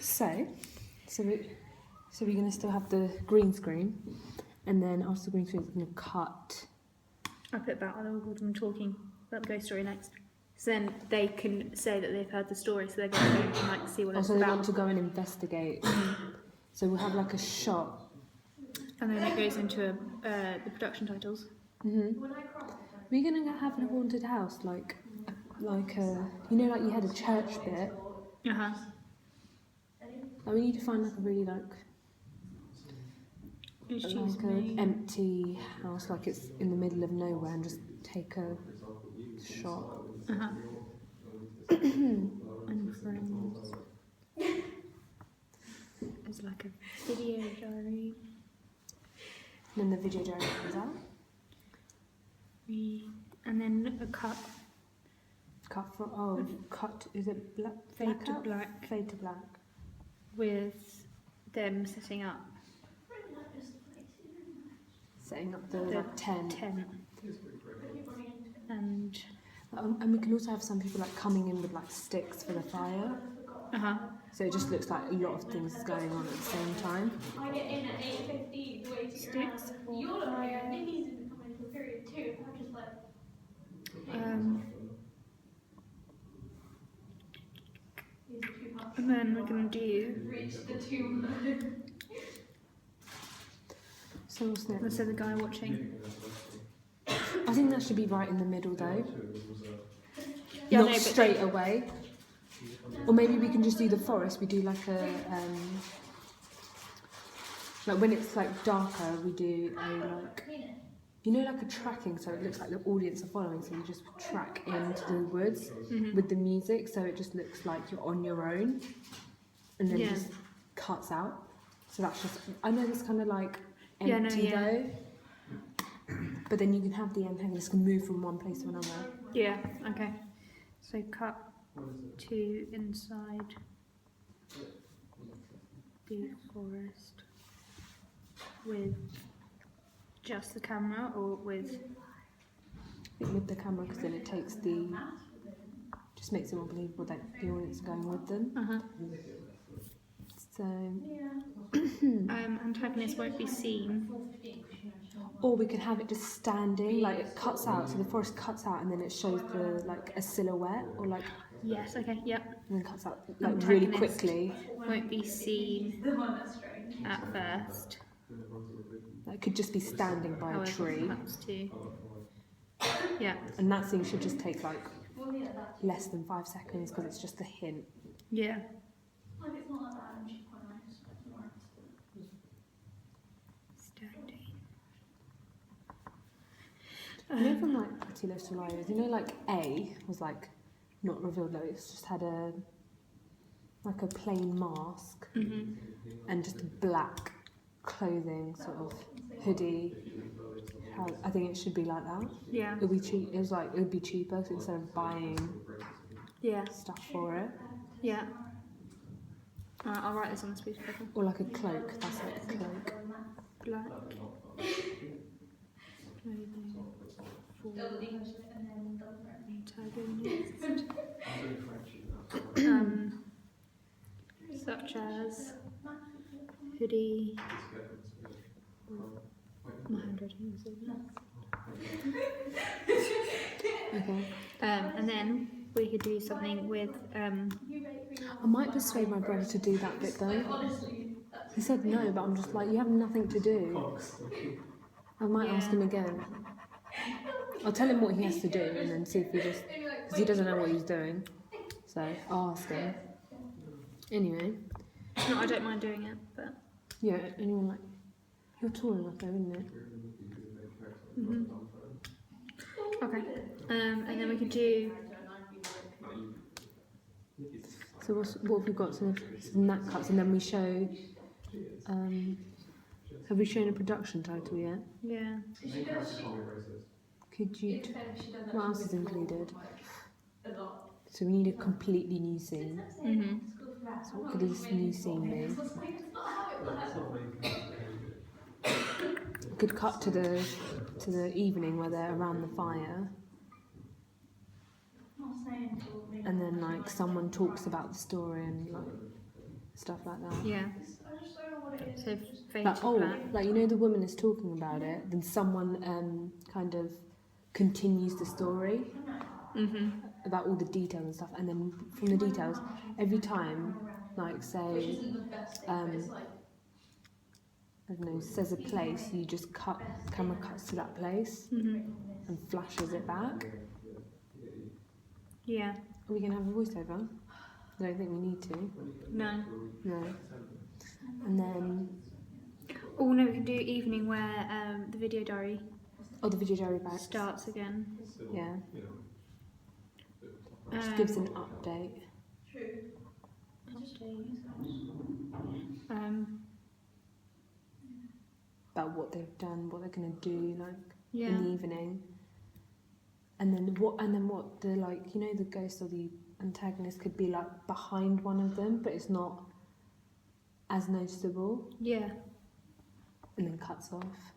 So we're going to still have the green screen, and then after the green screen, we're going to cut. I put about them talking about the ghost story next. So then they can say that they've heard the story, so they're going to go and like see what it's Also, about. they want to go and investigate. So we'll have like a shot. And then it goes into the production titles. We're going to have a haunted house, like a, you know, like you had a church bit. Uh-huh. Like we need to find like a really like an empty house, like it's in the middle of nowhere, and just take a shot. Uh-huh. And friends. There's like a video diary. And then the video diary comes out. And then a cut. Cut, is it black? Fade to black. Fade to black. With them setting up the tent. And we can also have some people like coming in with like sticks for the fire. Uh-huh. So it just looks like a lot of things going on at the same time. I get in at 8:50 the way to Sticks for you're not fire. Nikki's didn't come into a period too. I'm just like and then we're going to do reach the tomb. So what's next? let's say the guy watching. I think that should be right in the middle though. Yeah, Not no, but straight away. Or maybe we can just do the forest. We do like a like when it's like darker, we do a like, you know, like a tracking, so it looks like the audience are following, so you just track into the woods with the music, so it just looks like you're on your own, and then it just cuts out. So that's just, I know it's kind of like empty though, but then you can have the antagonist can move from one place to another. Yeah, okay. So cut to inside the forest with just the camera, or with the camera, because then it takes just makes it more believable that the audience are going with them. So antagonist won't be seen. Or we could have it just standing, like it cuts out, so the forest cuts out, and then it shows the like a silhouette, or like Yes, okay, yep. and then cuts out like really Antagonist quickly. Won't be seen at first. It could just be standing by a However, tree, cuts to. Yeah, and that scene should just take like less than 5 seconds, because it's just a hint. yeah. Like it's not that bad and she's quite nice. Standing. You know from like Pretty Little Liars, you know like A was like not revealed, like it's just had a like a plain mask and just black clothing, sort of hoodie. I think it should be like that. Yeah. It would be cheap. It would be cheaper, so instead of buying stuff for it. Yeah. Alright, I'll write this on the speech paper. Or like a cloak. That's like a cloak. Black clothing for antagonist. Such as hoodie. My handwriting is Okay. and then we could do something with I might persuade my brother to do that bit though. He said no, but I'm just like, you have nothing to do. I might ask him again. I'll tell him what he has to do, and then see if he just, because he doesn't know what he's doing. So I'll ask him. Anyway. no, I don't mind doing it, but Yeah, anyone like, you're tall enough though, isn't it? okay. And then we could do So what have we got? So some nut cuts, and then we show. Have we shown a production title yet? yeah. Could you? What else is included? So we need a completely new scene. So what could this new scene be? We could cut to the evening where they're around the fire. And then like someone talks about the story, and like stuff like that. Yeah. I just don't know what it is. So fade Like, to oh, black. like you know, the woman is talking about it, then someone kind of continues the story about all the details and stuff, and then from the details, every time, like say, I don't know, says a place, you just camera cuts to that place and flashes it back. Yeah. Are we gonna have a voiceover? I don't think we need to. No. No. And then, Oh no, we can do evening where the video diary oh, the video diary back. starts again. Yeah. Just gives an update. About what they've done, what they're gonna do, like Yeah. in the evening. And then what the, like, you know, the ghost or the antagonist could be like behind one of them, but it's not as noticeable, Yeah. and then cuts off.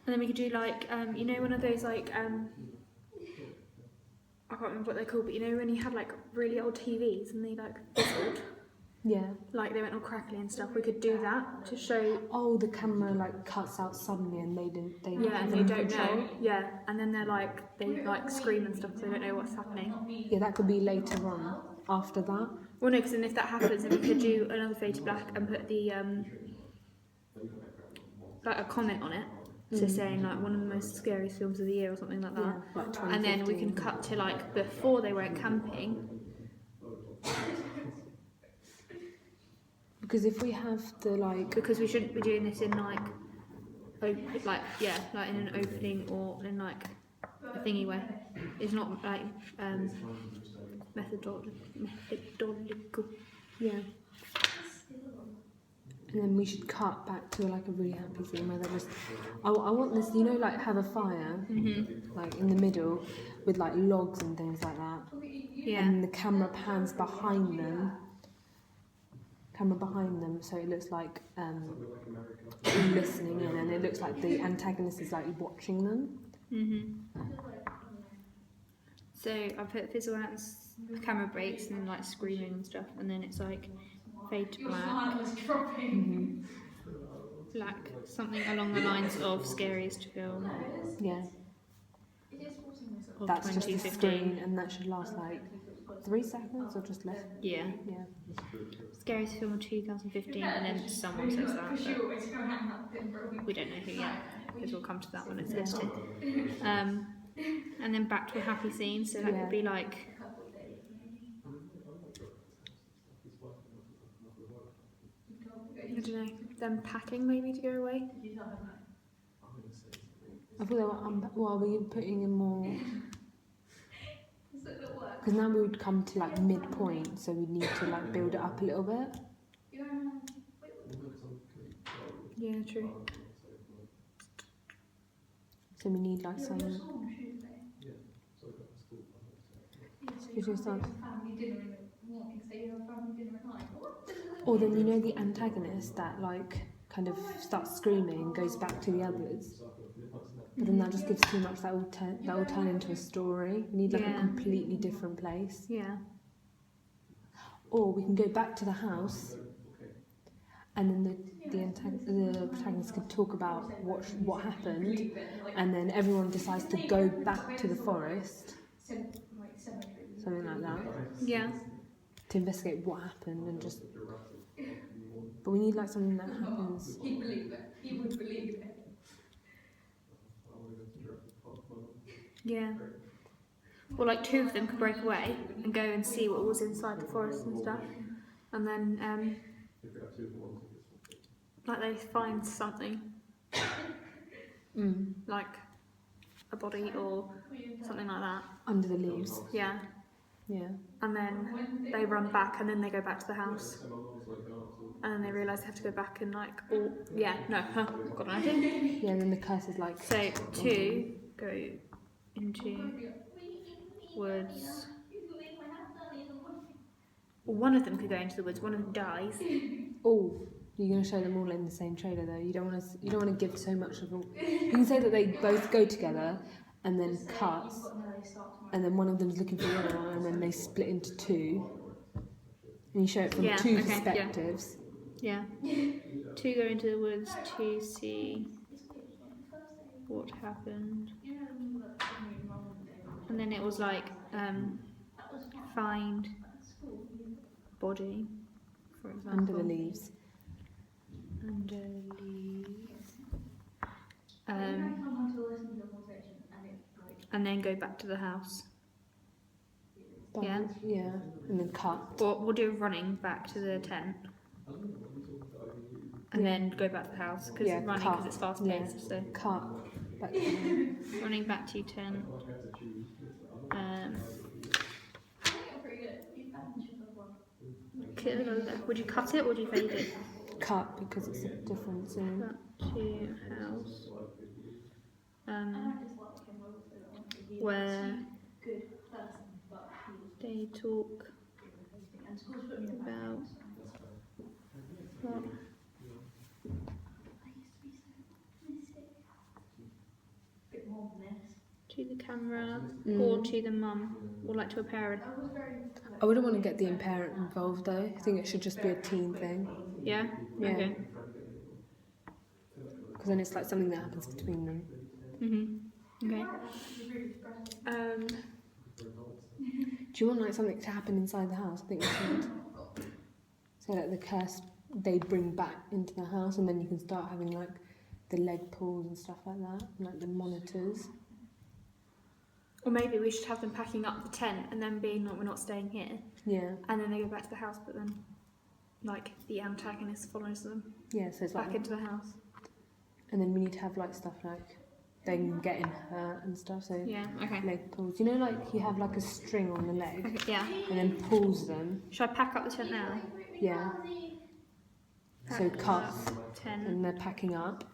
And then we could do like you know, one of those like I can't remember what they're called, but you know when you had like really old TVs and they like fizzled, Yeah. like they went all crackly and stuff. We could do that to show. Oh, the camera like cuts out suddenly, and they didn't. They Yeah, and have they no don't control. know. Yeah, and then they like scream and stuff, so they don't know what's happening. Yeah, that could be later on. After that. Well, no, because then if that happens, then we could do another fade to black and put the like a comment on it, so saying like one of the most scariest films of the year or something like that. Yeah, like And then we 2015. can cut to like before they went camping. Because if we have the like, Because we shouldn't be doing this in like like in an opening or in like a thingy way. It's not like methodological. yeah. And then we should cut back to like a really happy scene where they're just. I want this, you know, like have a fire, like in the middle, with like logs and things like that. Yeah. And the camera pans behind them. So it looks like listening in, and it looks like the antagonist is like watching them. So I put fizzle out and camera breaks and like screaming and stuff, and then it's like fade to black, like something along the lines of scariest film Yeah, of that's just the 2015. screen, and that should last like 3 seconds or just less. Yeah, Yeah. scariest film of 2015, and then someone says that, but we don't know who yet, because we'll come to that when it's listed. And then back to a happy scene, so that Yeah. could be like. I don't know, them packing maybe to go away. I thought they were. Well, are we putting in more? Because now we would come to like midpoint, so we need to like build it up a little bit. Yeah, true. So we need like some. Who's your son? Or then you know the antagonist that like kind of starts screaming and goes back to the others. But then that just gives too much. That will turn into a story. We need like a Yeah. completely different place. Yeah. Or we can go back to the house, and then the protagonist could talk about what happened, and then everyone decides to go back to the forest, something like that, Yeah. to investigate what happened and just. But we need like something that happens. He'd believe it. He would believe it. Yeah. Or like two of them could break away and go and see what was inside the forest and stuff, and then like they find something like a body or something like that. Under the leaves. Yeah. Yeah. And then they run back, and then they go back to the house, and then they realise they have to go back and like, I've got an idea. Yeah, and then the curse is like. So two go into woods. Well, one of them could go into the woods. One of them dies. Oh, you're going to show them all in the same trailer though. You don't want to give so much of all. You can say that they both go together, and then cuts, and then one of them's looking for the other one, and then they split into two, and you show it from Yeah, two okay, yeah. perspectives. Yeah. 2 go into the woods to see what happened. And then it was like, find body, for example. Under the leaves. Under leaves. And then go back to the house. Yeah. Yeah, and then cut. Or we'll do running back to the tent. And then go back to the house, because Yeah, running, cut. because it's fast paced. So Cut. Back to the running back to tent. Would you cut it or would you fade it? cut because it's a different zone. Back to house. Where they talk about what to the camera or to the mum or like to a parent. I wouldn't want to get the parent involved though. I think it should just be a teen thing. Yeah? Yeah. Okay. Because then it's like something that happens between them. Okay. Do you want like something to happen inside the house? I think you should. So like the curse they bring back into the house, and then you can start having like the leg pulls and stuff like that, and, like the monitors. Or maybe we should have them packing up the tent and then being like, we're not staying here. Yeah. And then they go back to the house, but then like the antagonist follows them Yeah. So it's back like, into the house. and then we need to have like stuff like they can get in hurt and stuff. So Yeah, okay. leg pulls. You know, like you have like a string on the leg, Okay, yeah. and then pulls them. Should I pack up the tent now? Yeah. So Pack cuts, up tent, and they're packing up.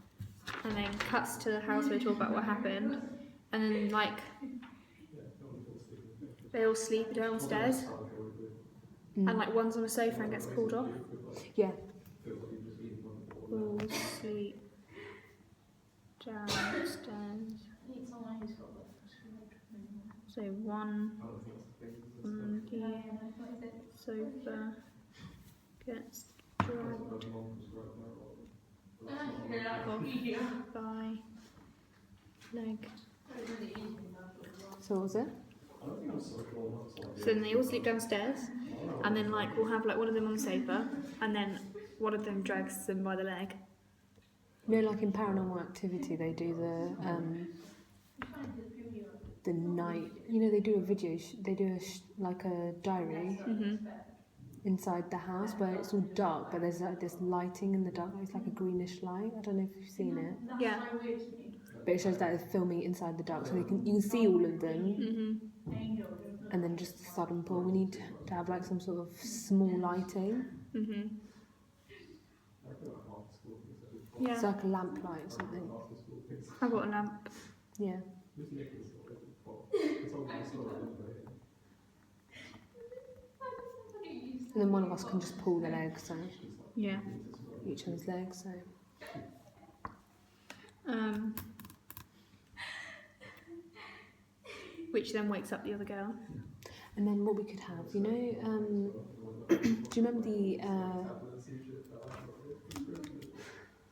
and then cuts to the house where we talk about what happened, and then like they all sleep downstairs, and like one's on a sofa and gets pulled off. Yeah. All sleep downstairs. So one on the sofa gets dragged off by leg. So what was it? So then they all sleep downstairs, and then like we'll have like one of them on the sofa, and then one of them drags them by the leg. You know, like in Paranormal Activity, they do the night. You know, they do a video. They do like a diary inside the house where it's all dark, but there's like this lighting in the dark. It's like a greenish light. I don't know if you've seen it, Yeah. but it shows that they're filming inside the dark, so you can see all of them. And then just a sudden pull. We need to have like some sort of small lighting. Yeah. It's like a lamp light or something. I've got a lamp. Yeah. And then one of us can just pull the legs, so Yeah. each other's legs. So Which then wakes up the other girl. and then what we could have, you know, do you remember the?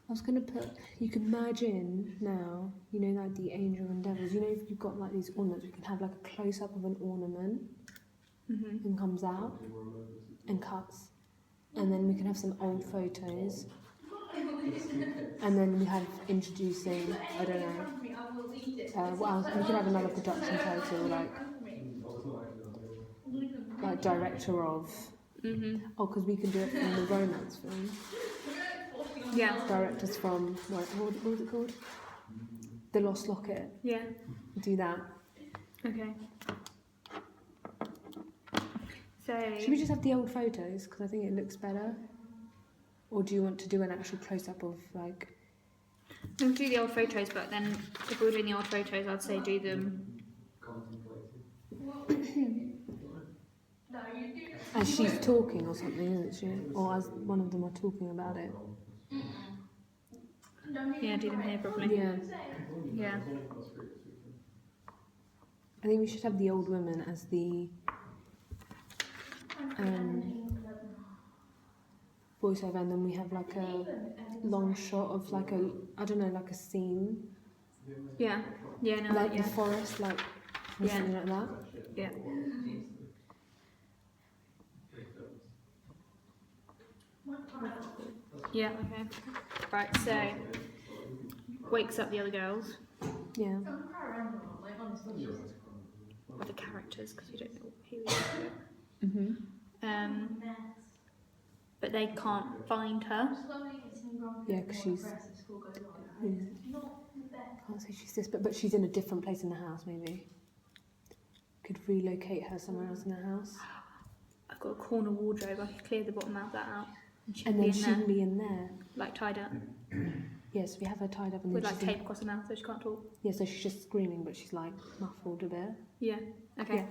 I was gonna put. You could merge in now. You know, like the angel and devils. You know, if you've got like these ornaments, we can have like a close up of an ornament, and comes out and cuts, and then we can have some old photos, and then we have introducing. I don't know. What else? We could have another production title like director of. Oh, because we can do it from the romance film. Yeah. Directors from what was it called? The Lost Locket. Yeah. Do that. Okay. So. Should we just have the old photos because I think it looks better? Or do you want to do an actual close up of like? We'll do the old photos, but then if we're doing the old photos, I'd say do them. As she's talking or something, isn't she? Or as one of them are talking about it. Yeah, do them here probably. Yeah. Yeah. I think we should have the old woman as the voiceover, and then we have like a long shot of like a, I don't know, like a scene, Yeah. Yeah. No. like Yeah. the forest, like or Yeah. something like that. Yeah. Yeah. Okay. Right. So wakes up the other girls, Yeah. or the characters, because we don't know who we are yet. Mhm. But they can't find her. Yeah, because she's. Yeah. Can't say she's this, but she's in a different place in the house. Maybe could relocate her somewhere else in the house, I've got a corner wardrobe. I could clear the bottom of that out, and she and can be then in she there, can be in there. like tied up Yes, we have her tied up, and with then like she's in- tape across her mouth, so she can't talk. yeah, so she's just screaming, but she's like muffled a bit. Yeah. Okay.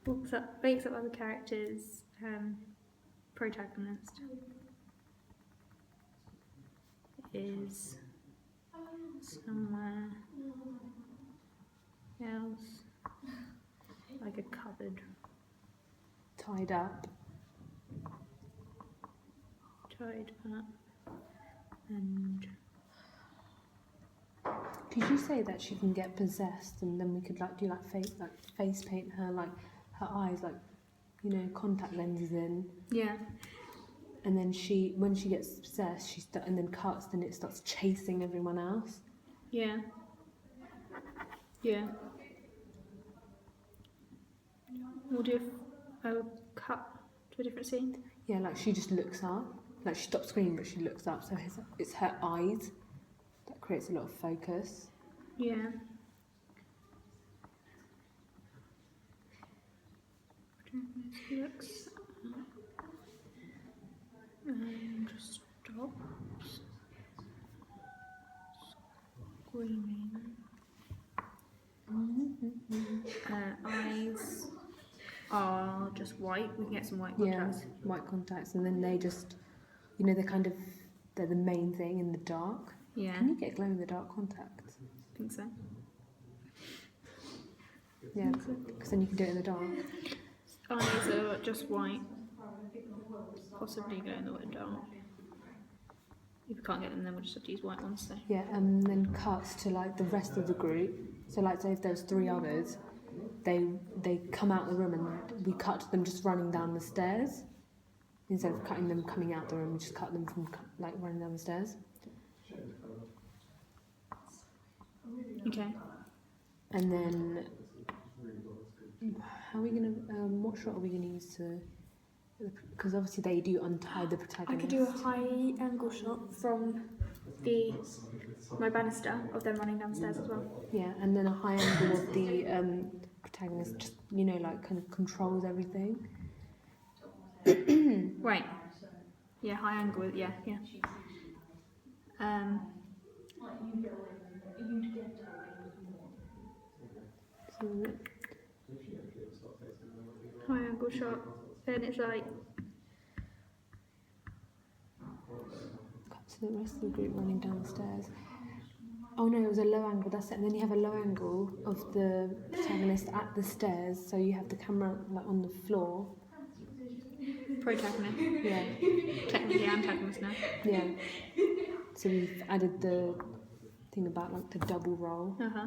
Wakes up other characters. Protagonist is somewhere else, like a cupboard, Tied up. tied up, and Could you say that she can get possessed, and then we could like do like face paint her, like her eyes, like you know, contact lenses in, yeah, and then when she gets possessed, and then cuts, then it starts chasing everyone else. yeah, yeah. We'll do a cut to a different scene. Yeah, like she just looks up, like she stops screaming, but she looks up, so it's her eyes that creates a lot of focus. Yeah. Looks and just stops screaming. Eyes are just white. We can get some white Yeah, contacts. white contacts, and then they just, you know, they're the main thing in the dark. Yeah, Can you get glow in the dark contacts? I think so. Yeah, because then you can do it in the dark. Eyes are just white. Possibly glow in the dark. If we can't get them, then we'll just have to use white ones. So. Yeah, and then cuts to like the rest of the group. So like say if there's 3 others, they come out of the room and we cut to them just running down the stairs. Instead of cutting them coming out the room, we just cut them from like running down the stairs. Okay. And then how are we gonna what shot are we gonna use to? Because obviously they do untie the I protagonist. could do a high angle shot from my banister of them running downstairs as well. Yeah, and then a high angle of the protagonist, just you know, like kind of controls everything. Right. Yeah, high angle. Yeah, yeah. So, High angle shot. Then it's like cut to the rest of the group running down the stairs. Oh no, it was a low angle, that's it. And then you have a low angle of the protagonist at the stairs, so you have the camera like on the floor. protagonist. Yeah, Technically antagonist now. yeah. So we've added the thing about like the double roll. Uh-huh.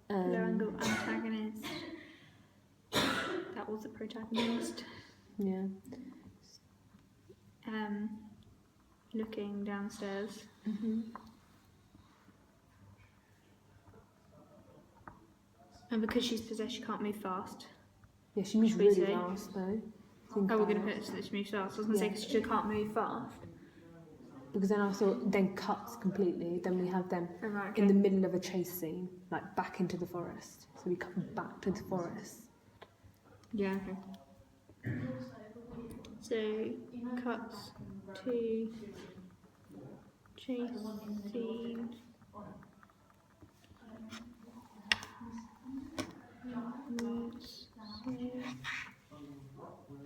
Low angle antagonist. That was the protagonist. Yeah. Looking downstairs. Mhm. And because she's possessed, she can't move fast. Yeah, she moves Should we really say? fast though. Oh, we're going to about put it so that she moves fast. I was going to say Yeah. because she can't move fast. Because then I thought then cuts completely. Then we have them Oh, right, in the okay. middle of a chase scene, like back into the forest. So we come back to the forest. Yeah, okay. So, cuts to chase scene.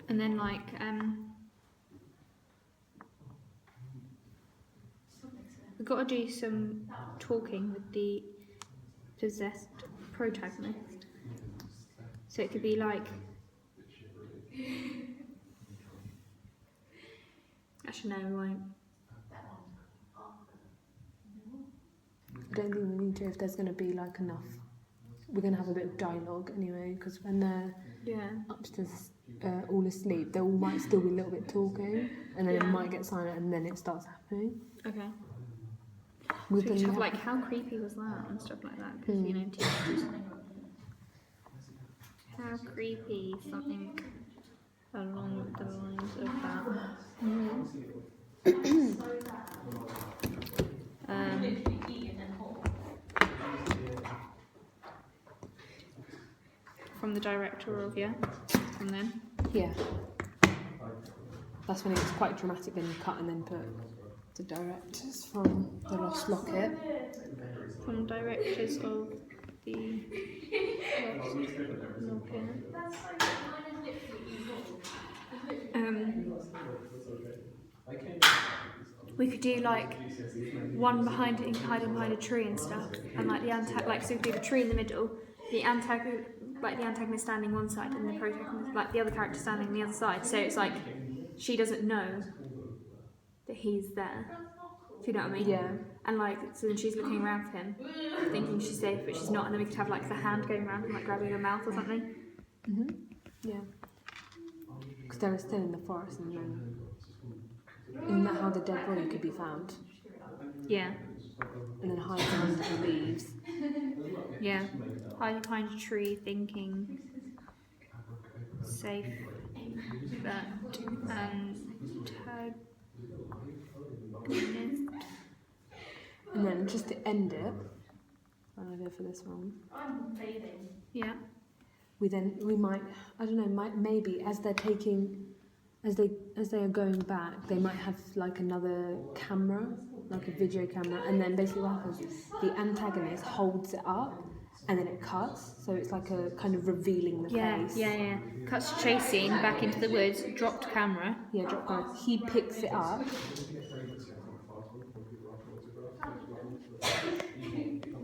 And then like we've got to do some talking with the possessed protagonist. So it could be like. Actually, no, we won't. I don't think we need to if there's going to be like enough. We're going to have a bit of dialogue anyway, because when they're Yeah. upstairs all asleep, they all might still be a little bit talking, and then it Yeah. might get silent, and then it starts happening. Okay. With So we the should have ne- like how creepy was that and stuff like that because you know teenagers. How creepy, something along the lines of that. From the director of from then. Yeah. That's when it's quite dramatic, then you cut and then put the directors from The Lost Locket. From directors of the Lost Locket. We could do like one hiding behind a tree and stuff, and like the so we could do the tree in the middle, the antagonist standing one side, and the protagonist, like the other character standing on the other side. So it's like she doesn't know that he's there. Do you know what I mean? Yeah. And like, so then she's looking around for him, thinking she's safe, but she's not. And then we could have like the hand going around and like grabbing her mouth or something. Yeah. Because they were still in the forest, and then isn't that how the dead body could be found? Yeah. And then hide under the leaves. Yeah. Hiding behind a tree, thinking safe, but antagonist. And then just to end it, I'm gonna go for this one. Yeah. We might, I don't know, maybe as they're taking, as they are going back, they might have like another camera, like a video camera, and then basically what happens, the antagonist holds it up, and then it cuts, so it's like a kind of revealing the face. Yeah. Cuts to chase scene, back into the woods, dropped camera. Yeah, drop camera. He picks it up,